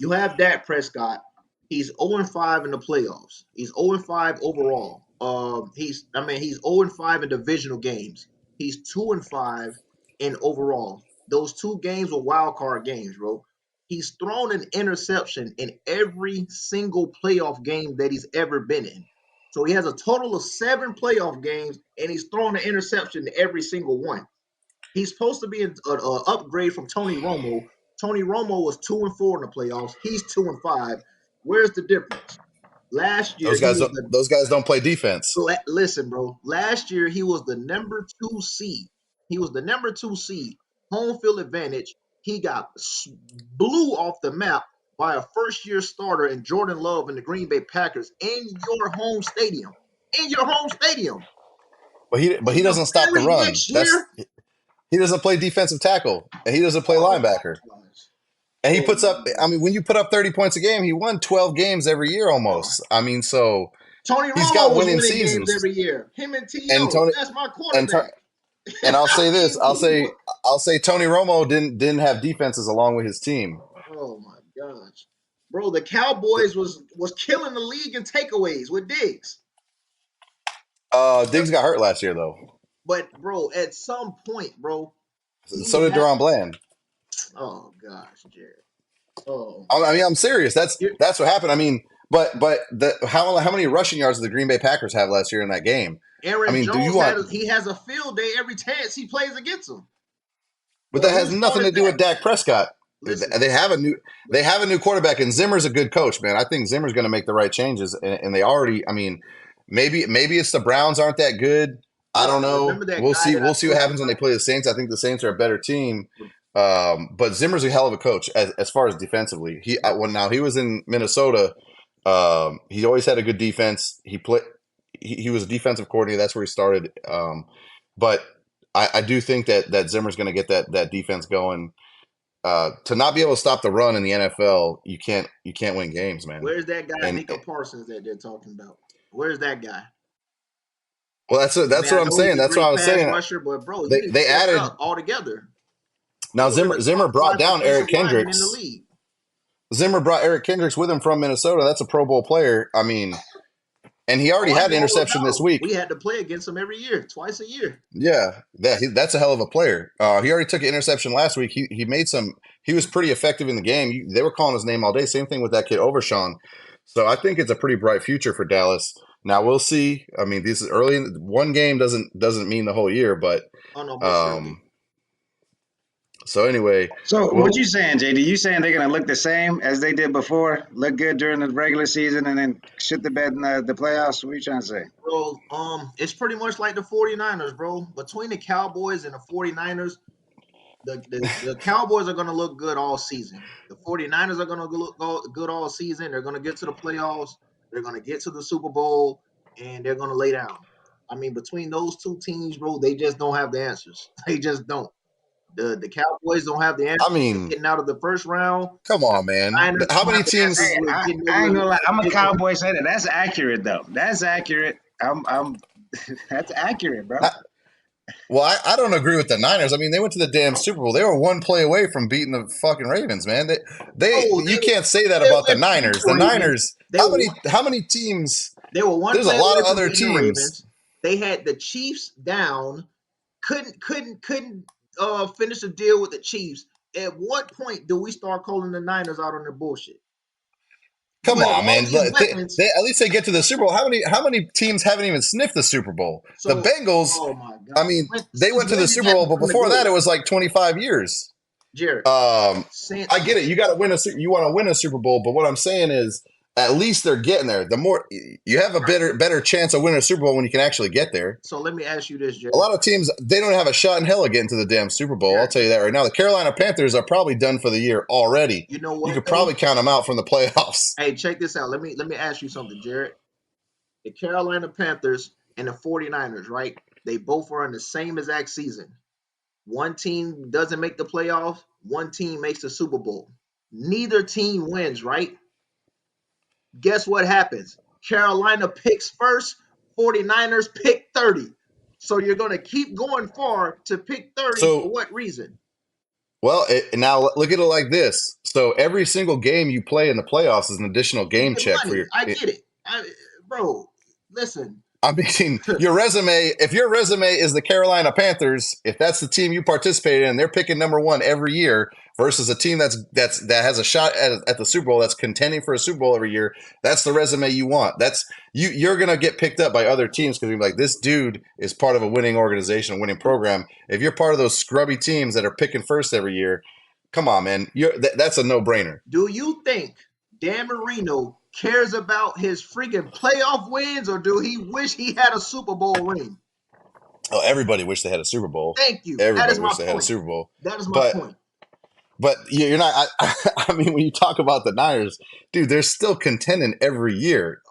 You have Dak Prescott. He's 0-5 in the playoffs. He's 0-5 overall. He's 0-5 in divisional games. He's 2-5 in overall. Those two games were wild card games, bro. He's thrown an interception in every single playoff game that he's ever been in. So he has a total of 7 playoff games, and he's thrown an interception in every single one. He's supposed to be an upgrade from Tony Romo. Tony Romo was 2-4 in the playoffs. He's 2-5. Where's the difference? Last year Those he guys was don't, those guys don't play defense. listen, bro. Last year he was the number 2 seed. He was the number 2 seed. Home field advantage. He got blew off the map by a first-year starter in Jordan Love and the Green Bay Packers in your home stadium. In your home stadium. But he And the doesn't stop the very run. next year, He doesn't play defensive tackle, and he doesn't play oh linebacker. my gosh. And he Oh puts my up. I gosh. mean, when you put up 30 points a game, he won 12 games every year Oh, almost. I mean, so Tony he's Romo got was winning winning games seasons. every year. Him and And T.O. Tony That's my and quarterback. and I'll I say this. mean, I'll say Tony Romo didn't have defenses along with his team. oh my gosh. Bro, the Cowboys was killing the league in takeaways with Diggs. Diggs got hurt last year though. But bro, at some point, bro, So he did had Deron Bland. oh gosh, Jared. Oh, I mean, I'm serious. you That's what happened. I mean, but how many rushing yards did the Green Bay Packers have last year in that game? I Aaron mean, do you Jones want? he has a field day every chance he plays against him. But that has Whose fault nothing is to do that? with Dak Prescott. Listen, They have a new quarterback, and Zimmer's a good coach, man. I think Zimmer's going to make the right changes, and they already. I mean, maybe it's the Browns aren't that good. I don't know. remember that We'll guy see. that I We'll see what told you happens when they play the Saints. I think the Saints are a better team. But Zimmer's a hell of a coach as far as defensively. When now he was in Minnesota, he always had a good defense. He was a defensive coordinator. That's where he started. But I do think that Zimmer's going to get that defense going. To not be able to stop the run in the NFL, you can't win games, man. Where's that guy, And Micah Parsons, that they're talking about? Where's that guy? well, that's I mean, that's I what I'm know he's saying. a That's what I great was pass saying. rusher, but bro, you They need to they step it added up altogether. now. You're one of the Zimmer top brought five down defensive Eric linemen in the Kendricks. league. Zimmer brought Eric Kendricks with him from Minnesota. That's a Pro Bowl player. I mean, and he Oh, already I had an interception this know. week. We had to play against him every year, twice a year. Yeah, that's a hell of a player. He already took an interception last week. He made some. He was pretty effective in the game. They were calling his name all day. Same thing with that kid Overshawn. So I think it's a pretty bright future for Dallas. Now we'll see. I mean, this is early. One game doesn't mean the whole year, but Oh no, most definitely. um. So anyway, So what you well, saying, JD? You saying they're gonna look the same as they did before? Look good during the regular season and then shit the bed in the playoffs? What you trying to say? Bro, it's pretty much like the 49ers, bro. Between the Cowboys and the 49ers, the Cowboys are going to look good all season. The 49ers are going to look good all season. They're going to get to the playoffs. They're going to get to the Super Bowl, and they're going to lay down. I mean, between those two teams, bro, they just don't have the answers. They just don't. The Cowboys don't have the I answers for mean, getting out of the first round. come on, man. Niners How don't many have the answers teams? Hey, with getting I over ain't the gonna lie. I'm a division. Cowboy fan. That's accurate though. That's accurate. I'm that's accurate, bro. Well, I don't agree with the Niners. I mean, they went to the damn Super Bowl. They were one play away from beating the fucking Ravens, man. Oh, You can't say that they about the away from beating Niners. the The Ravens. Niners. They How were many teams? They were one There's a play lot away of from other beating the teams. Ravens. They had the Chiefs down. Couldn't finish the deal with the Chiefs. At what point do we start calling the Niners out on their bullshit? You Come have on, all man. these weapons. At least they get to the Super Bowl. How many teams haven't even sniffed the Super Bowl? The So, Bengals. oh my I God, mean, they since went to when the did Super that Bowl, but become the before that, goal, it was like 25 years. Jared? I Since get it. You got to win you want to win a Super Bowl, but what I'm saying is, at least they're getting there. The more you have a better chance of winning a Super Bowl when you can actually get there. so, let me ask you this, A Jared. lot of teams they don't have a shot in hell of getting to the damn Super Bowl. I'll Jared, tell you that right now. The Carolina Panthers are probably done for the year already. you know You what could though? probably count them out from the playoffs. Hey, check this out. Let me ask you something, Jared. The Carolina Panthers and the 49ers, right? They both are in the same exact season. One team doesn't make the playoffs, one team makes the Super Bowl. Neither team wins, right? Guess what happens? Carolina picks first, 49ers pick 30. So you're going to keep going far to pick 30 for So what reason? Well, now look at it like this. So every single game you play in the playoffs is an additional You game get check for money. your. I get it. Bro, listen. I mean, your resume, if your resume is the Carolina Panthers, if that's the team you participate in, they're picking number one every year versus a team that has a shot at the Super Bowl, that's contending for a Super Bowl every year. That's the resume you want. That's you're gonna get picked up by other teams because you're like, this dude is part of a winning organization, a winning program. If you're part of those scrubby teams that are picking first every year, come on, man. That's a no-brainer. Do you think Dan Marino cares about his freaking playoff wins, or do he wish he had a Super Bowl ring? Oh, everybody wish they had a Super Bowl. Thank you. That Everybody is my wish they had a point. Super Bowl. That is my But point. But you're not. I mean, when you talk about the Niners, dude, they're still contending every year.